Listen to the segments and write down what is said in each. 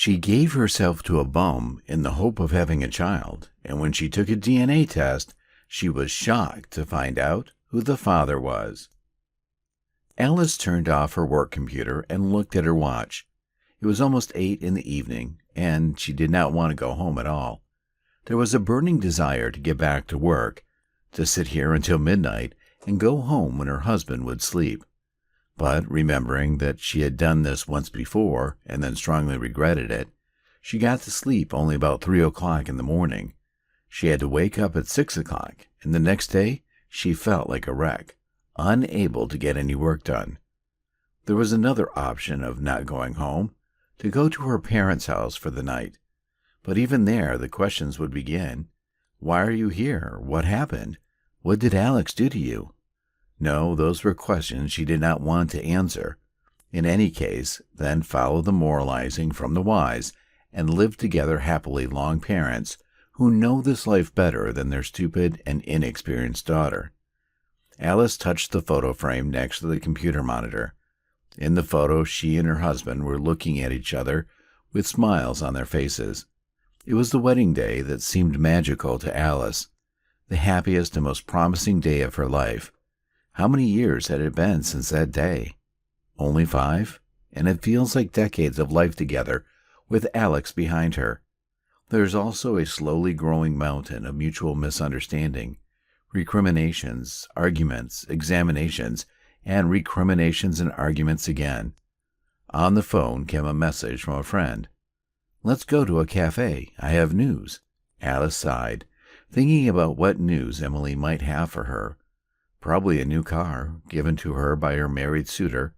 She gave herself to a bum in the hope of having a child, and when she took a DNA test, she was shocked to find out who the father was. Alice turned off her work computer and looked at her watch. It was almost 8 in the evening, and she did not want to go home at all. There was a burning desire to get back to work, to sit here until midnight and go home when her husband would sleep. But remembering that she had done this once before and then strongly regretted it, she got to sleep only about 3 o'clock in the morning. She had to wake up at 6 o'clock, and the next day she felt like a wreck, unable to get any work done. There was another option of not going home, to go to her parents' house for the night. But even there the questions would begin. Why are you here? What happened? What did Alex do to you? No, those were questions she did not want to answer. In any case, then follow the moralizing from the wise and live together happily long parents who know this life better than their stupid and inexperienced daughter. Alice touched the photo frame next to the computer monitor. In the photo, she and her husband were looking at each other with smiles on their faces. It was the wedding day that seemed magical to Alice, the happiest and most promising day of her life. How many years had it been since that day? Only 5? And it feels like decades of life together with Alex behind her. There's also a slowly growing mountain of mutual misunderstanding, recriminations, arguments, examinations, and recriminations and arguments again. On the phone came a message from a friend. Let's go to a cafe. I have news. Alice sighed, thinking about what news Emily might have for her. Probably a new car, given to her by her married suitor,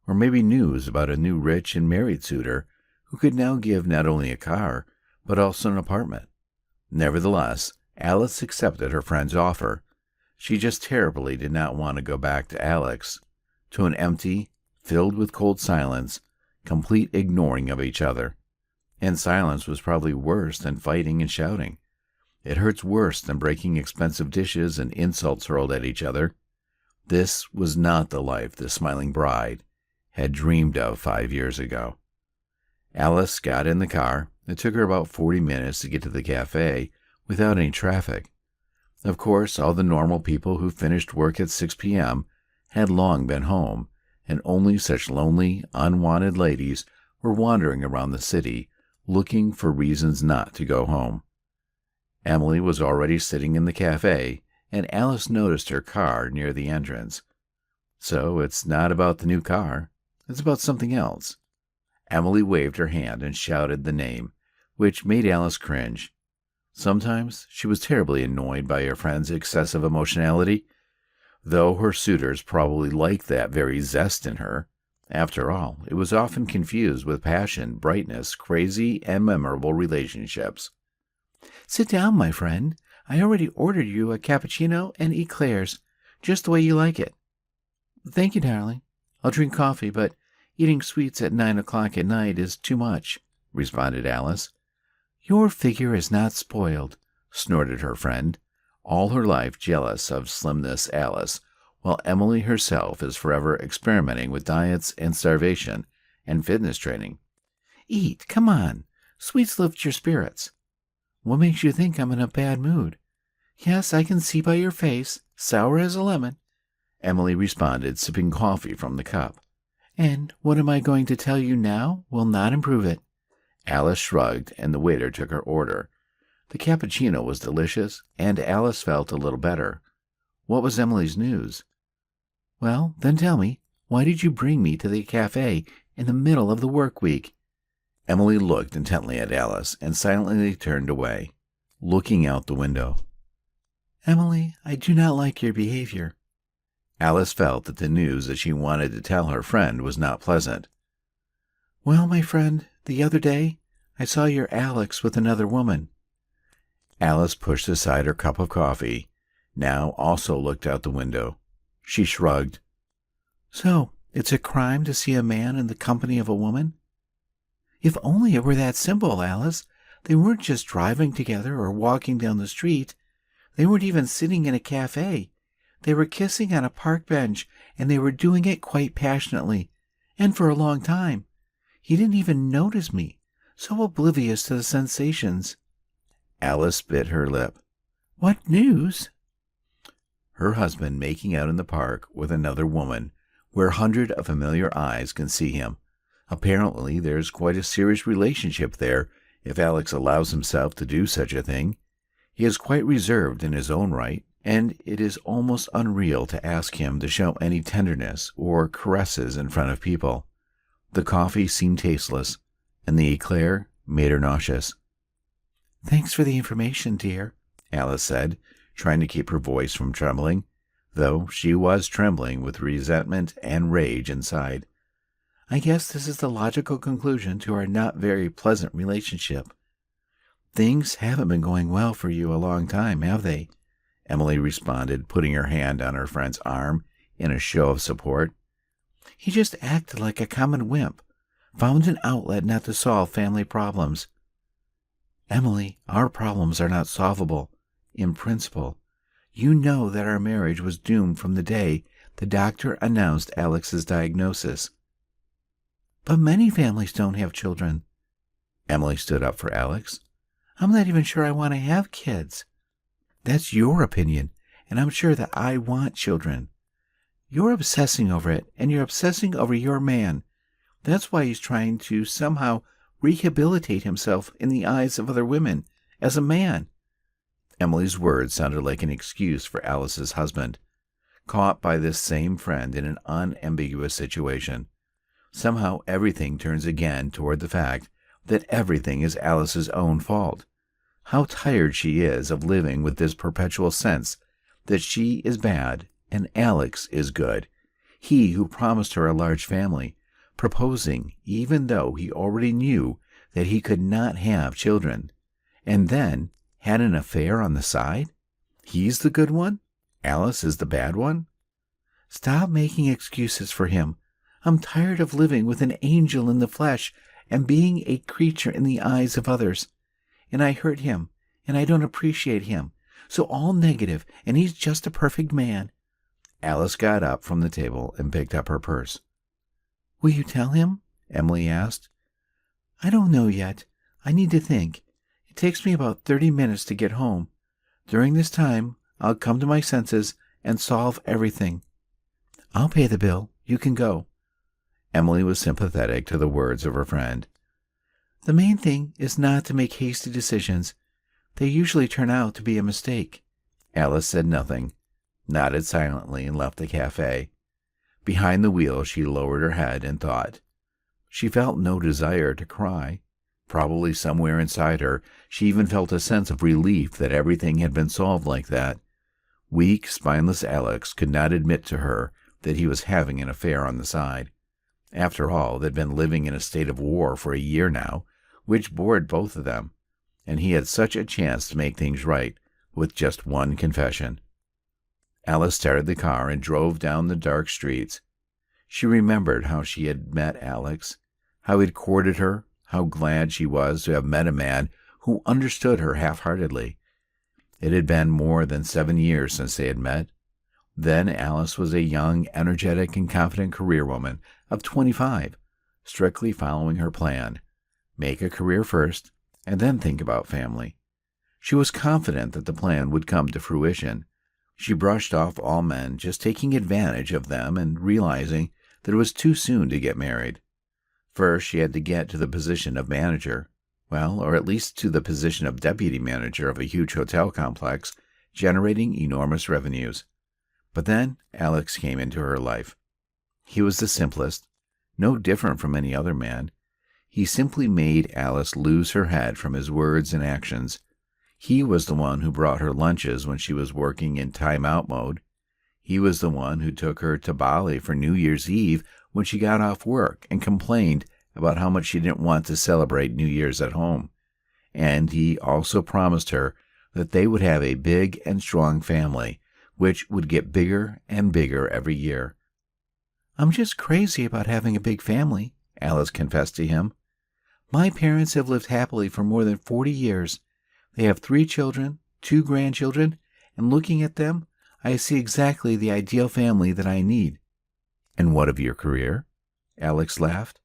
or maybe news about a new rich and married suitor who could now give not only a car, but also an apartment. Nevertheless, Alice accepted her friend's offer. She just terribly did not want to go back to Alex, to an empty, filled with cold silence, complete ignoring of each other. And silence was probably worse than fighting and shouting. It hurts worse than breaking expensive dishes and insults hurled at each other. This was not the life the smiling bride had dreamed of 5 years ago. Alice got in the car. It took her about 40 minutes to get to the cafe without any traffic. Of course, all the normal people who finished work at 6 p.m. had long been home, and only such lonely, unwanted ladies were wandering around the city, looking for reasons not to go home. Emily was already sitting in the cafe, and Alice noticed her car near the entrance. So it's not about the new car. It's about something else. Emily waved her hand and shouted the name, which made Alice cringe. Sometimes she was terribly annoyed by her friend's excessive emotionality, though her suitors probably liked that very zest in her. After all, it was often confused with passion, brightness, crazy, and memorable relationships. Sit down, my friend. I already ordered you a cappuccino and eclairs, just the way you like it. Thank you, darling. I'll drink coffee, but eating sweets at 9 o'clock at night is too much, responded Alice. Your figure is not spoiled, snorted her friend, all her life jealous of slimness Alice, while Emily herself is forever experimenting with diets and starvation and fitness training. Eat, come on. Sweets lift your spirits. What makes you think I'm in a bad mood? Yes, I can see by your face, sour as a lemon, Emily responded, sipping coffee from the cup. And what am I going to tell you now will not improve it. Alice shrugged, and the waiter took her order. The cappuccino was delicious, and Alice felt a little better. What was Emily's news? Well, then tell me, why did you bring me to the cafe in the middle of the work week? Emily looked intently at Alice and silently turned away, looking out the window. Emily, I do not like your behavior. Alice felt that the news that she wanted to tell her friend was not pleasant. Well, my friend, the other day I saw your Alex with another woman. Alice pushed aside her cup of coffee, now also looked out the window. She shrugged. So, it's a crime to see a man in the company of a woman? If only it were that simple, Alice. They weren't just driving together or walking down the street. They weren't even sitting in a cafe. They were kissing on a park bench, and they were doing it quite passionately, and for a long time. He didn't even notice me, so oblivious to the sensations. Alice bit her lip. What news? Her husband making out in the park with another woman, where 100 of familiar eyes can see him. Apparently there's quite a serious relationship there, if Alex allows himself to do such a thing. He is quite reserved in his own right, and it is almost unreal to ask him to show any tenderness or caresses in front of people. The coffee seemed tasteless, and the eclair made her nauseous. Thanks for the information, dear, Alice said, trying to keep her voice from trembling, though she was trembling with resentment and rage inside. I guess this is the logical conclusion to our not very pleasant relationship. Things haven't been going well for you a long time, have they? Emily responded, putting her hand on her friend's arm in a show of support. He just acted like a common wimp, found an outlet not to solve family problems. Emily, our problems are not solvable, in principle. You know that our marriage was doomed from the day the doctor announced Alex's diagnosis. But many families don't have children. Emily stood up for Alex. I'm not even sure I want to have kids. That's your opinion, and I'm sure that I want children. You're obsessing over it, and you're obsessing over your man. That's why he's trying to somehow rehabilitate himself in the eyes of other women as a man. Emily's words sounded like an excuse for Alice's husband, caught by this same friend in an unambiguous situation. Somehow everything turns again toward the fact that everything is Alice's own fault. How tired she is of living with this perpetual sense that she is bad and Alex is good. He who promised her a large family, proposing even though he already knew that he could not have children, and then had an affair on the side? He's the good one? Alice is the bad one? Stop making excuses for him. I'm tired of living with an angel in the flesh and being a creature in the eyes of others. And I hurt him, and I don't appreciate him. So all negative, and he's just a perfect man. Alice got up from the table and picked up her purse. Will you tell him? Emily asked. I don't know yet. I need to think. It takes me about 30 minutes to get home. During this time, I'll come to my senses and solve everything. I'll pay the bill. You can go. Emily was sympathetic to the words of her friend. The main thing is not to make hasty decisions. They usually turn out to be a mistake. Alice said nothing, nodded silently, and left the cafe. Behind the wheel, she lowered her head and thought. She felt no desire to cry. Probably somewhere inside her, she even felt a sense of relief that everything had been solved like that. Weak, spineless Alex could not admit to her that he was having an affair on the side. After all, they'd been living in a state of war for a year now, which bored both of them, and he had such a chance to make things right with just one confession. Alice started the car and drove down the dark streets. She remembered how she had met Alex, how he'd courted her, how glad she was to have met a man who understood her half-heartedly. It had been more than 7 years since they had met. Then Alice was a young, energetic, and confident career woman of 25, strictly following her plan. Make a career first, and then think about family. She was confident that the plan would come to fruition. She brushed off all men, just taking advantage of them and realizing that it was too soon to get married. First, she had to get to the position of manager, or at least to the position of deputy manager of a huge hotel complex, generating enormous revenues. But then Alex came into her life. He was the simplest, no different from any other man. He simply made Alice lose her head from his words and actions. He was the one who brought her lunches when she was working in time-out mode. He was the one who took her to Bali for New Year's Eve when she got off work and complained about how much she didn't want to celebrate New Year's at home. And he also promised her that they would have a big and strong family, which would get bigger and bigger every year. I'm just crazy about having a big family, Alice confessed to him. My parents have lived happily for more than 40 years. They have 3 children, 2 grandchildren, and looking at them, I see exactly the ideal family that I need. And what of your career? Alex laughed.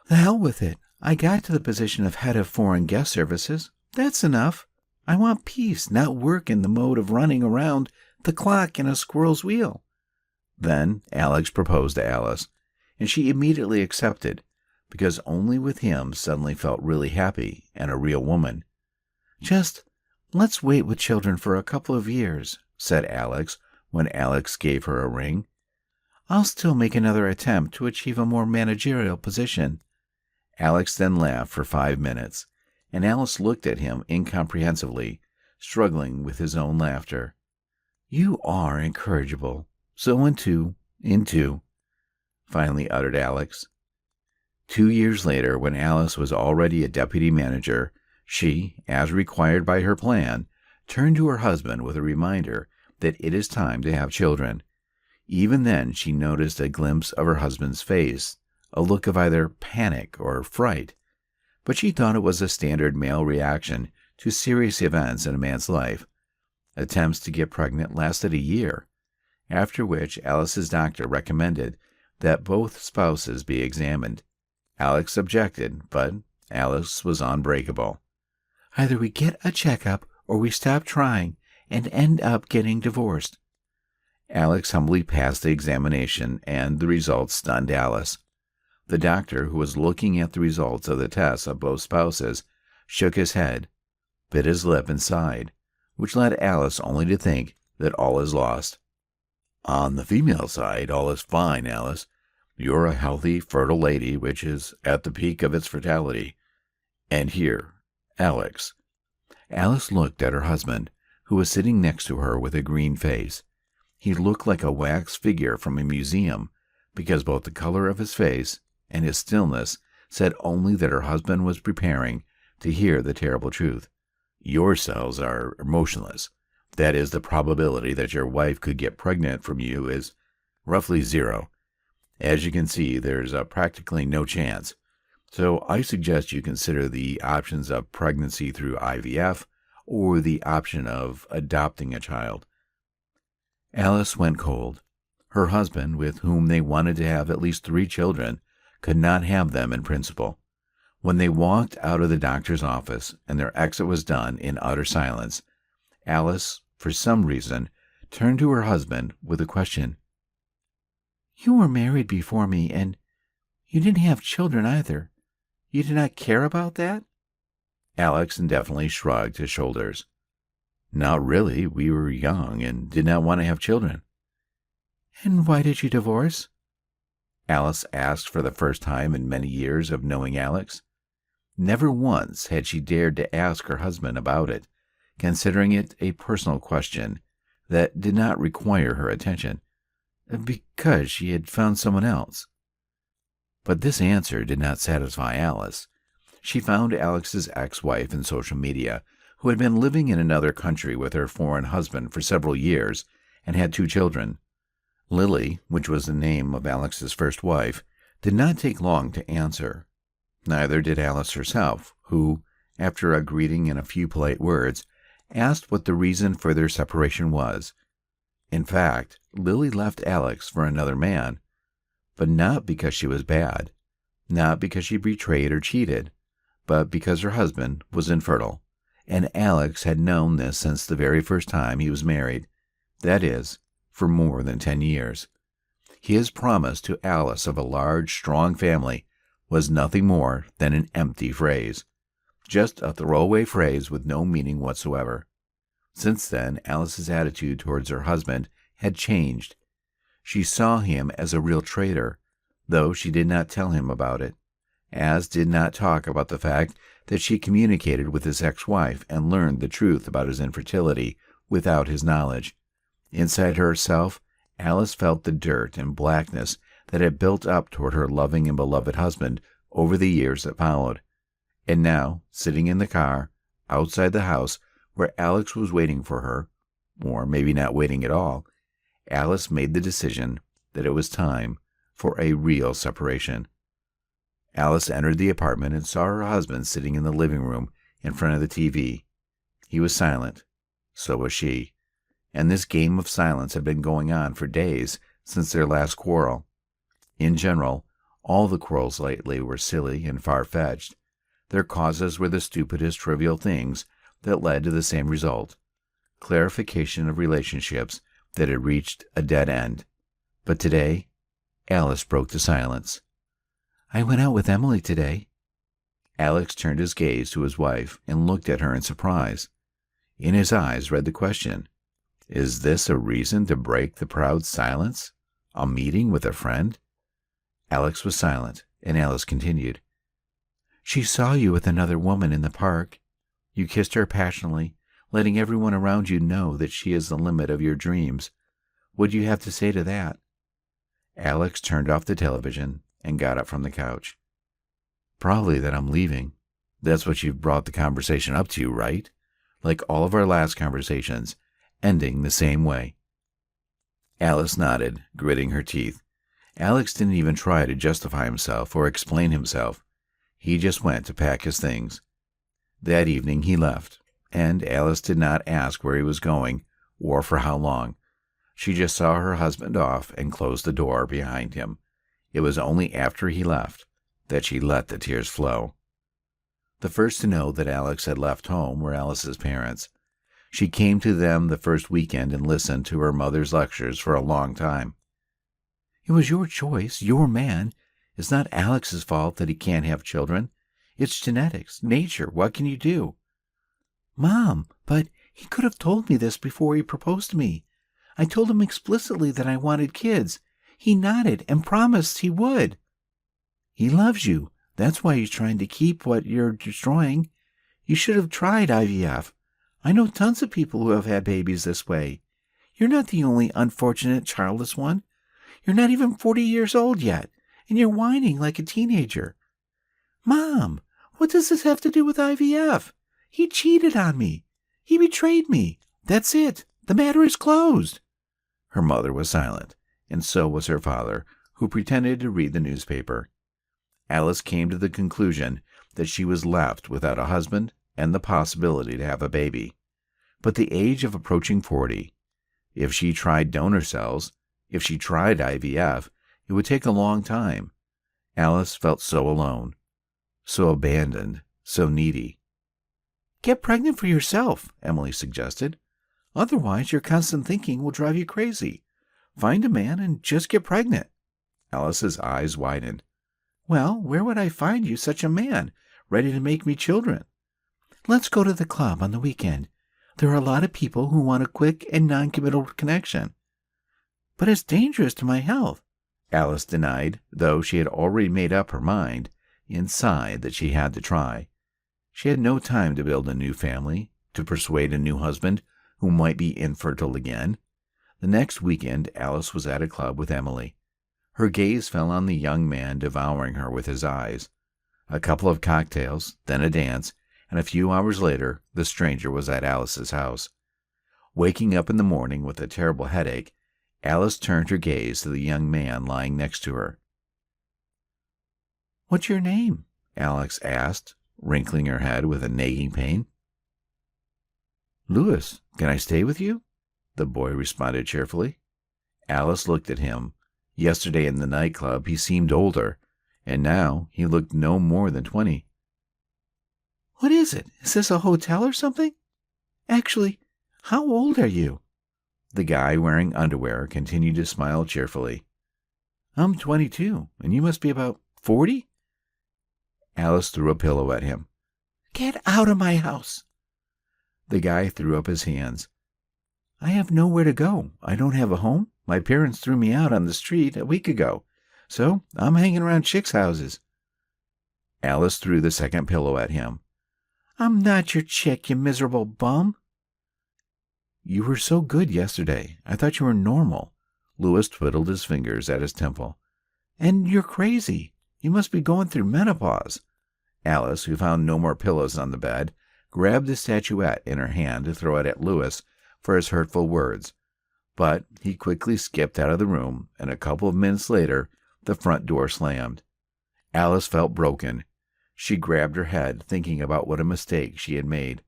The hell with it. I got to the position of head of foreign guest services. That's enough. I want peace, not work in the mode of running around the clock in a squirrel's wheel." Then Alex proposed to Alice, and she immediately accepted, because only with him suddenly felt really happy and a real woman. "Just let's wait with children for a couple of years," said Alex when Alex gave her a ring. "I'll still make another attempt to achieve a more managerial position." Alex then laughed for 5 minutes, and Alice looked at him incomprehensively, struggling with his own laughter. "You are incorrigible. So into, finally uttered Alex. 2 years later, when Alice was already a deputy manager, she, as required by her plan, turned to her husband with a reminder that it is time to have children. Even then, she noticed a glimpse of her husband's face, a look of either panic or fright, but she thought it was a standard male reaction to serious events in a man's life. Attempts to get pregnant lasted a year, after which Alice's doctor recommended that both spouses be examined. Alex objected, but Alice was unbreakable. "Either we get a checkup or we stop trying and end up getting divorced." Alex humbly passed the examination, and the results stunned Alice. The doctor, who was looking at the results of the tests of both spouses, shook his head, bit his lip, and sighed, which led Alice only to think that all is lost. "On the female side, all is fine, Alice. You're a healthy, fertile lady, which is at the peak of its fertility. And here, Alex." Alice looked at her husband, who was sitting next to her with a green face. He looked like a wax figure from a museum, because both the color of his face and his stillness said only that her husband was preparing to hear the terrible truth. "Your cells are motionless. That is, the probability that your wife could get pregnant from you is roughly 0. As you can see, there's practically no chance. So I suggest you consider the options of pregnancy through IVF or the option of adopting a child." Alice went cold. Her husband, with whom they wanted to have at least 3 children, could not have them in principle. When they walked out of the doctor's office and their exit was done in utter silence, Alice, for some reason, turned to her husband with a question. "You were married before me, and you didn't have children either. You did not care about that?" Alex indefinitely shrugged his shoulders. "Not really. We were young and did not want to have children." "And why did you divorce?" Alice asked for the first time in many years of knowing Alex. Never once had she dared to ask her husband about it, considering it a personal question that did not require her attention, because she had found someone else. But this answer did not satisfy Alice. She found Alex's ex-wife in social media, who had been living in another country with her foreign husband for several years and had 2 children. Lily, which was the name of Alex's first wife, did not take long to answer. Neither did Alice herself, who, after a greeting and a few polite words, asked what the reason for their separation was. In fact, Lily left Alex for another man, but not because she was bad, not because she betrayed or cheated, but because her husband was infertile, and Alex had known this since the very first time he was married, that is, for more than 10 years. His promise to Alice of a large, strong family was nothing more than an empty phrase, just a throwaway phrase with no meaning whatsoever. Since then, Alice's attitude towards her husband had changed. She saw him as a real traitor, though she did not tell him about it, as did not talk about the fact that she communicated with his ex-wife and learned the truth about his infertility without his knowledge. Inside herself, Alice felt the dirt and blackness that had built up toward her loving and beloved husband over the years that followed. And now, sitting in the car, outside the house, where Alex was waiting for her, or maybe not waiting at all, Alice made the decision that it was time for a real separation. Alice entered the apartment and saw her husband sitting in the living room in front of the TV. He was silent. So was she. And this game of silence had been going on for days since their last quarrel. In general, All the quarrels lately were silly and far-fetched. Their causes were the stupidest, trivial things that led to the same result: clarification of relationships that had reached a dead end. But today, Alice broke the silence. "I went out with Emily today." Alex turned his gaze to his wife and looked at her in surprise. In his eyes read the question: is this a reason to break the proud silence? A meeting with a friend? Alex was silent, and Alice continued. "She saw you with another woman in the park. You kissed her passionately, letting everyone around you know that she is the limit of your dreams. What do you have to say to that?" Alex turned off the television and got up from the couch. "Probably that I'm leaving. That's what you've brought the conversation up to, right? Like all of our last conversations, ending the same way." Alice nodded, gritting her teeth. Alex didn't even try to justify himself or explain himself. He just went to pack his things. That evening he left, and Alice did not ask where he was going or for how long. She just saw her husband off and closed the door behind him. It was only after he left that she let the tears flow. The first to know that Alex had left home were Alice's parents. She came to them the first weekend and listened to her mother's lectures for a long time. "It was your choice, your man. It's not Alex's fault that he can't have children. It's genetics, nature. What can you do?" "Mom, but he could have told me this before he proposed to me. I told him explicitly that I wanted kids. He nodded and promised he would." "He loves you. That's why he's trying to keep what you're destroying. You should have tried IVF. I know tons of people who have had babies this way. You're not the only unfortunate childless one. You're not even 40 years old yet, and you're whining like a teenager." "Mom, what does this have to do with IVF? He cheated on me. He betrayed me. That's it. The matter is closed." Her mother was silent, and so was her father, who pretended to read the newspaper. Alice came to the conclusion that she was left without a husband and the possibility to have a baby. But the age of approaching 40, if she tried donor cells, if she tried IVF, it would take a long time. Alice felt so alone, so abandoned, so needy. "Get pregnant for yourself," Emily suggested. "Otherwise, your constant thinking will drive you crazy. Find a man and just get pregnant." Alice's eyes widened. "Well, where would I find you such a man, ready to make me children?" "Let's go to the club on the weekend. There are a lot of people who want a quick and non-committal connection." "But it's dangerous to my health," Alice denied, though she had already made up her mind inside that she had to try. She had no time to build a new family, to persuade a new husband who might be infertile again. The next weekend, Alice was at a club with Emily. Her gaze fell on the young man devouring her with his eyes. A couple of cocktails, then a dance, and a few hours later, the stranger was at Alice's house. Waking up in the morning with a terrible headache, Alice turned her gaze to the young man lying next to her. "What's your name?" Alex asked, wrinkling her head with a nagging pain. "Louis. Can I stay with you?" the boy responded cheerfully. Alice looked at him. Yesterday in the nightclub he seemed older, and now he looked no more than 20. "What is it? Is this a hotel or something? Actually, how old are you?" The guy wearing underwear continued to smile cheerfully. "I'm 22, and you must be about 40? Alice threw a pillow at him. "Get out of my house!" The guy threw up his hands. "I have nowhere to go. I don't have a home. My parents threw me out on the street a week ago, so I'm hanging around chicks' houses." Alice threw the second pillow at him. "I'm not your chick, you miserable bum." "You were so good yesterday. I thought you were normal." Louis twiddled his fingers at his temple. "And you're crazy. You must be going through menopause." Alice, who found no more pillows on the bed, grabbed the statuette in her hand to throw it at Louis for his hurtful words. But he quickly skipped out of the room, and a couple of minutes later, the front door slammed. Alice felt broken. She grabbed her head, thinking about what a mistake she had made.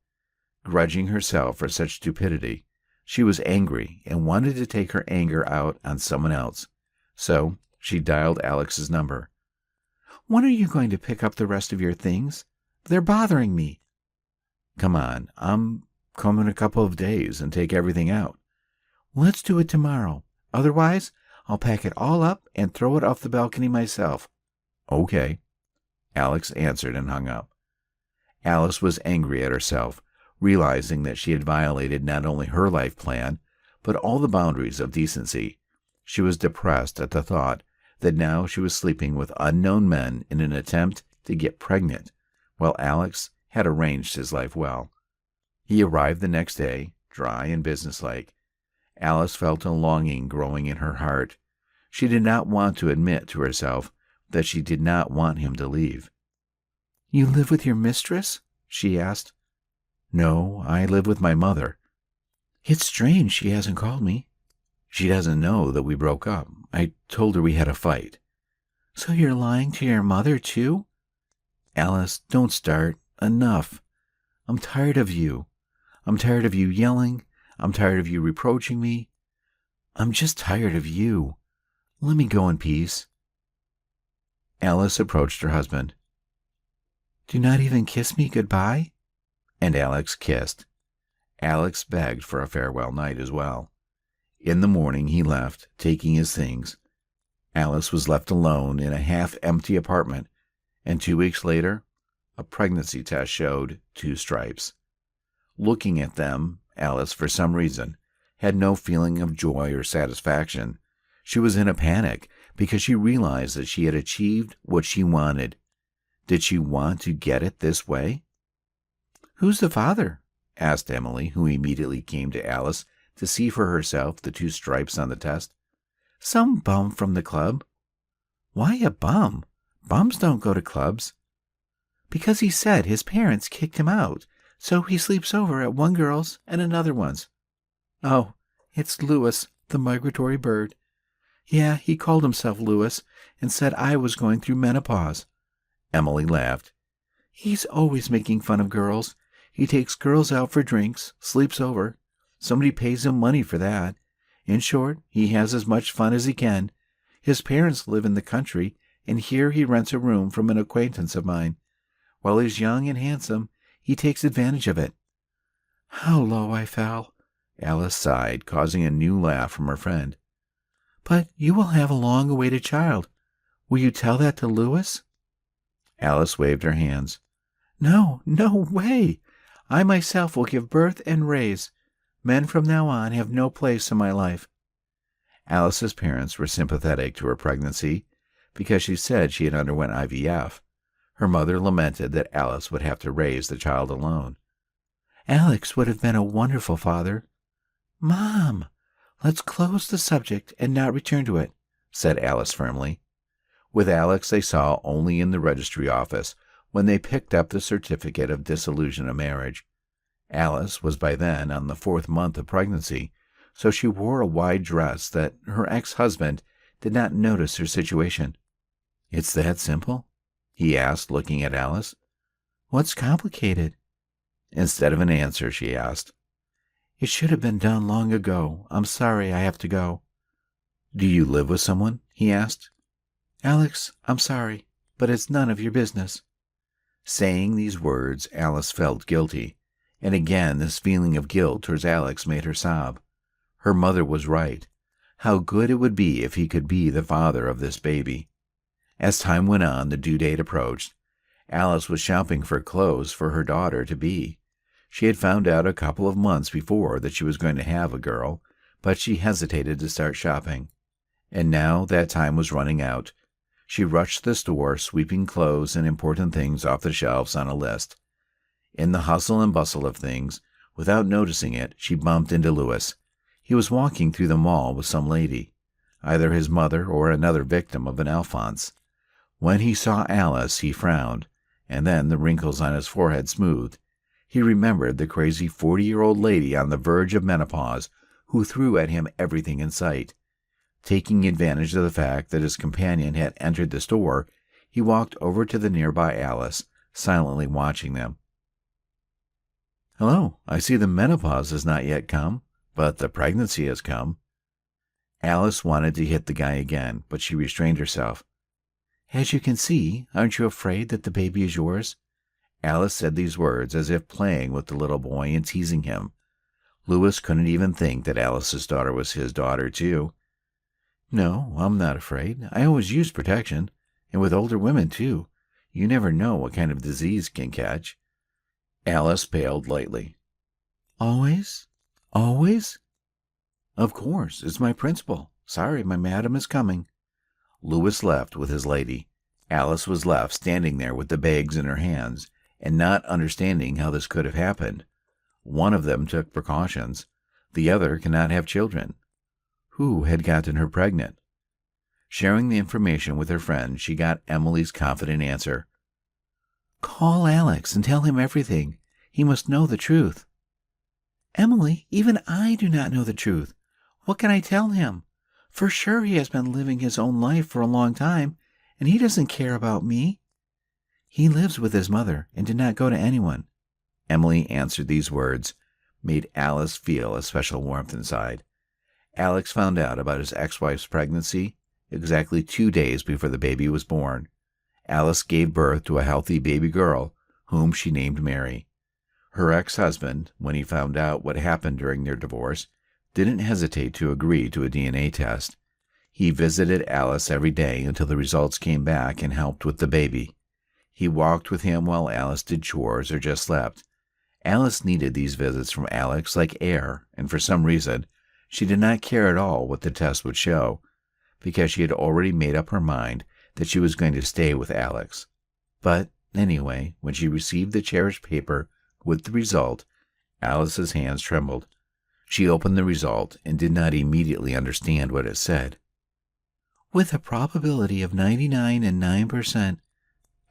Grudging herself for such stupidity, she was angry and wanted to take her anger out on someone else. So she dialed Alex's number. When are you going to pick up the rest of your things? They're bothering me. Come on, I'm coming in a couple of days and take everything out. Let's do it tomorrow. Otherwise, I'll pack it all up and throw it off the balcony myself. Okay, Alex answered and hung up. Alice was angry at herself, realizing that she had violated not only her life plan, but all the boundaries of decency. She was depressed at the thought that now she was sleeping with unknown men in an attempt to get pregnant, while Alex had arranged his life well. He arrived the next day, dry and businesslike. Alice felt a longing growing in her heart. She did not want to admit to herself that she did not want him to leave. You live with your mistress? She asked. No, I live with my mother. It's strange she hasn't called me. She doesn't know that we broke up. I told her we had a fight. So you're lying to your mother, too? Alice, don't start. Enough. I'm tired of you. I'm tired of you yelling. I'm tired of you reproaching me. I'm just tired of you. Let me go in peace. Alice approached her husband. Do not even kiss me goodbye? And Alex kissed. Alex begged for a farewell night as well. In the morning he left, taking his things. Alice was left alone in a half-empty apartment, and 2 weeks later, a pregnancy test showed 2 stripes. Looking at them, Alice, for some reason, had no feeling of joy or satisfaction. She was in a panic because she realized that she had achieved what she wanted. Did she want to get it this way? Who's the father? Asked Emily, who immediately came to Alice to see for herself the 2 stripes on the test. Some bum from the club. Why a bum? Bums don't go to clubs. Because he said his parents kicked him out, so he sleeps over at one girl's and another one's. Oh, it's Louis, the migratory bird. Yeah, he called himself Louis and said I was going through menopause. Emily laughed. He's always making fun of girls. He takes girls out for drinks, sleeps over. Somebody pays him money for that. In short, he has as much fun as he can. His parents live in the country, and here he rents a room from an acquaintance of mine. While he's young and handsome, he takes advantage of it. How low I fell. Alice sighed, causing a new laugh from her friend. But you will have a long-awaited child. Will you tell that to Louis? Alice waved her hands. No, no way. I myself will give birth and raise. Men from now on have no place in my life. Alice's parents were sympathetic to her pregnancy because she said she had underwent IVF. Her mother lamented that Alice would have to raise the child alone. Alex would have been a wonderful father. Mom, let's close the subject and not return to it, said Alice firmly. With Alex they saw only in the registry office when they picked up the certificate of dissolution of marriage. Alice was by then on the 4th month of pregnancy, so she wore a wide dress that her ex-husband did not notice her situation. It's that simple? He asked, looking at Alice. What's complicated? Instead of an answer, she asked. It should have been done long ago. I'm sorry I have to go. Do you live with someone? He asked. Alex, I'm sorry, but it's none of your business. Saying these words, Alice felt guilty, and again this feeling of guilt towards Alex made her sob. Her mother was right. How good it would be if he could be the father of this baby. As time went on, the due date approached. Alice was shopping for clothes for her daughter-to-be. She had found out a couple of months before that she was going to have a girl, but she hesitated to start shopping. And now that time was running out. She rushed the store, sweeping clothes and important things off the shelves on a list. In the hustle and bustle of things, without noticing it, she bumped into Louis. He was walking through the mall with some lady, either his mother or another victim of an Alphonse. When he saw Alice, he frowned, and then the wrinkles on his forehead smoothed. He remembered the crazy 40-year-old lady on the verge of menopause who threw at him everything in sight. Taking advantage of the fact that his companion had entered the store, he walked over to the nearby Alice, silently watching them. Hello, I see the menopause has not yet come, but the pregnancy has come. Alice wanted to hit the guy again, but she restrained herself. As you can see, aren't you afraid that the baby is yours? Alice said these words as if playing with the little boy and teasing him. Louis couldn't even think that Alice's daughter was his daughter, too. No, I'm not afraid. I always use protection, and with older women, too. You never know what kind of disease can catch. Alice paled lightly. Always? Always? Of course, it's my principle. Sorry, my madam is coming. Louis left with his lady. Alice was left standing there with the bags in her hands, and not understanding how this could have happened. One of them took precautions. The other cannot have children. Who had gotten her pregnant? Sharing the information with her friend, she got Emily's confident answer. Call Alex and tell him everything. He must know the truth. Emily, even I do not know the truth. What can I tell him? For sure he has been living his own life for a long time, and he doesn't care about me. He lives with his mother and did not go to anyone. Emily answered these words, made Alice feel a special warmth inside. Alex found out about his ex-wife's pregnancy exactly 2 days before the baby was born. Alice gave birth to a healthy baby girl, whom she named Mary. Her ex-husband, when he found out what happened during their divorce, didn't hesitate to agree to a DNA test. He visited Alice every day until the results came back and helped with the baby. He walked with him while Alice did chores or just slept. Alice needed these visits from Alex like air, and for some reason, she did not care at all what the test would show, because she had already made up her mind that she was going to stay with Alex. But anyway, when she received the cherished paper with the result, Alice's hands trembled. She opened the result and did not immediately understand what it said. With a probability of 99.9%.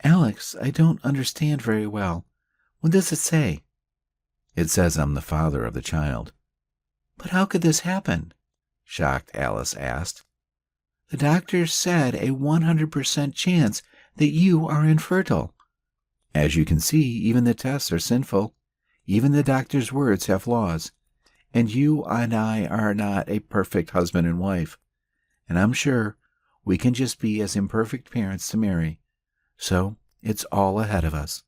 Alex, I don't understand very well. What does it say? It says I'm the father of the child. But how could this happen? Shocked Alice asked. The doctors said a 100% chance that you are infertile. As you can see, even the tests are sinful. Even the doctor's words have flaws. And you and I are not a perfect husband and wife. And I'm sure we can just be as imperfect parents to Mary. So it's all ahead of us.